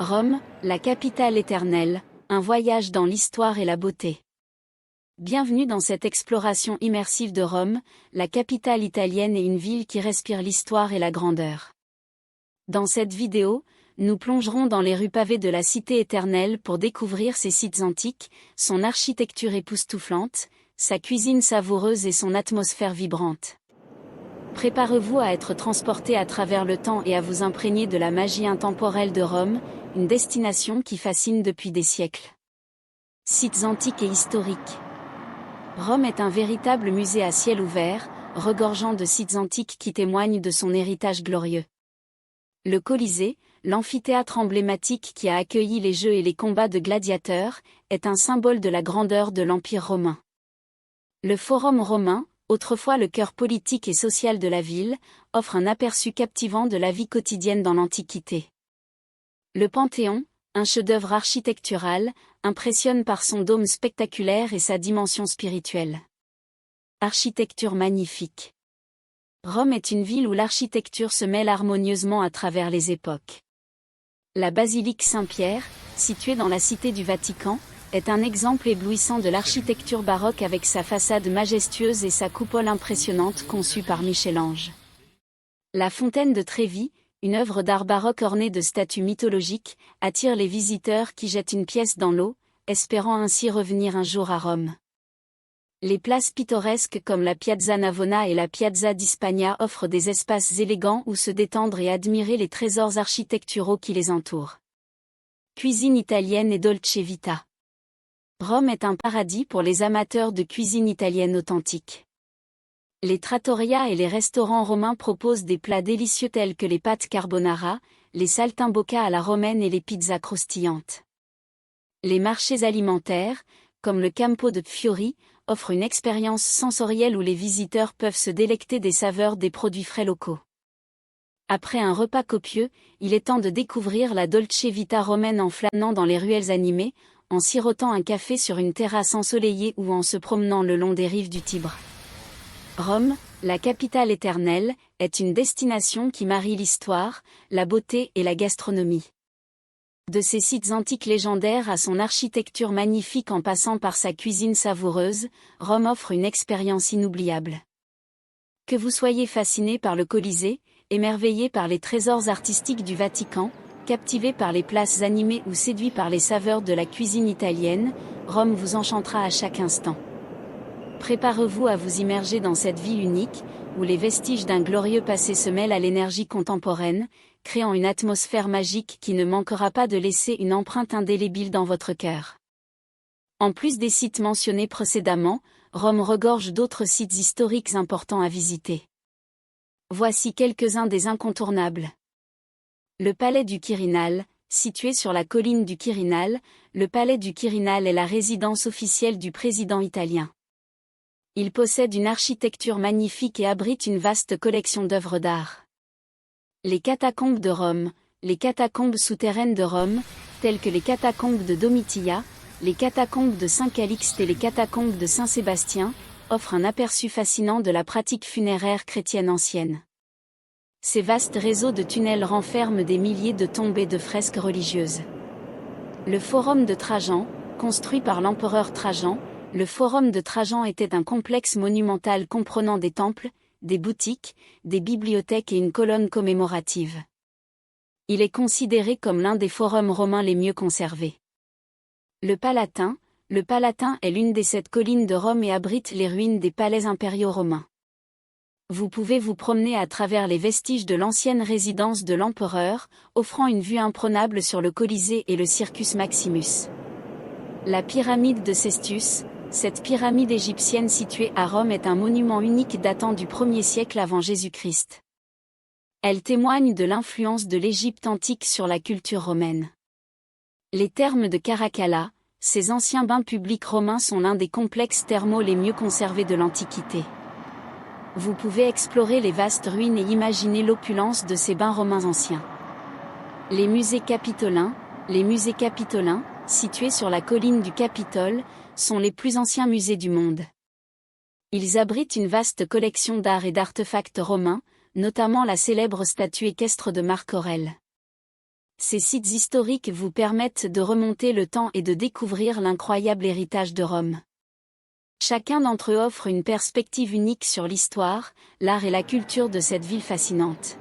Rome, la capitale éternelle, un voyage dans l'histoire et la beauté. Bienvenue dans cette exploration immersive de Rome, la capitale italienne et une ville qui respire l'histoire et la grandeur. Dans cette vidéo, nous plongerons dans les rues pavées de la cité éternelle pour découvrir ses sites antiques, son architecture époustouflante, sa cuisine savoureuse et son atmosphère vibrante. Préparez-vous à être transporté à travers le temps et à vous imprégner de la magie intemporelle de Rome, une destination qui fascine depuis des siècles. Sites antiques et historiques. Rome est un véritable musée à ciel ouvert, regorgeant de sites antiques qui témoignent de son héritage glorieux. Le Colisée, l'amphithéâtre emblématique qui a accueilli les jeux et les combats de gladiateurs, est un symbole de la grandeur de l'Empire romain. Le Forum romain, autrefois le cœur politique et social de la ville, offre un aperçu captivant de la vie quotidienne dans l'Antiquité. Le Panthéon, un chef-d'œuvre architectural, impressionne par son dôme spectaculaire et sa dimension spirituelle. Architecture magnifique. Rome est une ville où l'architecture se mêle harmonieusement à travers les époques. La basilique Saint-Pierre, située dans la cité du Vatican, est un exemple éblouissant de l'architecture baroque avec sa façade majestueuse et sa coupole impressionnante conçue par Michel-Ange. La fontaine de Trévi, une œuvre d'art baroque ornée de statues mythologiques, attire les visiteurs qui jettent une pièce dans l'eau, espérant ainsi revenir un jour à Rome. Les places pittoresques comme la Piazza Navona et la Piazza di Spagna offrent des espaces élégants où se détendre et admirer les trésors architecturaux qui les entourent. Cuisine italienne et dolce vita. Rome est un paradis pour les amateurs de cuisine italienne authentique. Les trattoria et les restaurants romains proposent des plats délicieux tels que les pâtes carbonara, les saltimbocca à la romaine et les pizzas croustillantes. Les marchés alimentaires, comme le Campo de Fiori, offrent une expérience sensorielle où les visiteurs peuvent se délecter des saveurs des produits frais locaux. Après un repas copieux, il est temps de découvrir la dolce vita romaine en flânant dans les ruelles animées, en sirotant un café sur une terrasse ensoleillée ou en se promenant le long des rives du Tibre. Rome, la capitale éternelle, est une destination qui marie l'histoire, la beauté et la gastronomie. De ses sites antiques légendaires à son architecture magnifique en passant par sa cuisine savoureuse, Rome offre une expérience inoubliable. Que vous soyez fasciné par le Colisée, émerveillé par les trésors artistiques du Vatican, captivé par les places animées ou séduit par les saveurs de la cuisine italienne, Rome vous enchantera à chaque instant. Préparez-vous à vous immerger dans cette ville unique, où les vestiges d'un glorieux passé se mêlent à l'énergie contemporaine, créant une atmosphère magique qui ne manquera pas de laisser une empreinte indélébile dans votre cœur. En plus des sites mentionnés précédemment, Rome regorge d'autres sites historiques importants à visiter. Voici quelques-uns des incontournables. Le palais du Quirinal, situé sur la colline du Quirinal, le palais du Quirinal est la résidence officielle du président italien. Il possède une architecture magnifique et abrite une vaste collection d'œuvres d'art. Les catacombes de Rome, les catacombes souterraines de Rome, telles que les catacombes de Domitia, les catacombes de Saint-Calixte et les catacombes de Saint-Sébastien, offrent un aperçu fascinant de la pratique funéraire chrétienne ancienne. Ces vastes réseaux de tunnels renferment des milliers de tombes et de fresques religieuses. Le Forum de Trajan, construit par l'empereur Trajan, le Forum de Trajan était un complexe monumental comprenant des temples, des boutiques, des bibliothèques et une colonne commémorative. Il est considéré comme l'un des forums romains les mieux conservés. Le Palatin est l'une des 7 collines de Rome et abrite les ruines des palais impériaux romains. Vous pouvez vous promener à travers les vestiges de l'ancienne résidence de l'empereur, offrant une vue imprenable sur le Colisée et le Circus Maximus. La pyramide de Cestius, cette pyramide égyptienne située à Rome est un monument unique datant du 1er siècle avant Jésus-Christ. Elle témoigne de l'influence de l'Égypte antique sur la culture romaine. Les thermes de Caracalla, ces anciens bains publics romains sont l'un des complexes thermaux les mieux conservés de l'Antiquité. Vous pouvez explorer les vastes ruines et imaginer l'opulence de ces bains romains anciens. Les musées capitolins, situés sur la colline du Capitole, sont les plus anciens musées du monde. Ils abritent une vaste collection d'art et d'artefacts romains, notamment la célèbre statue équestre de Marc Aurèle. Ces sites historiques vous permettent de remonter le temps et de découvrir l'incroyable héritage de Rome. Chacun d'entre eux offre une perspective unique sur l'histoire, l'art et la culture de cette ville fascinante.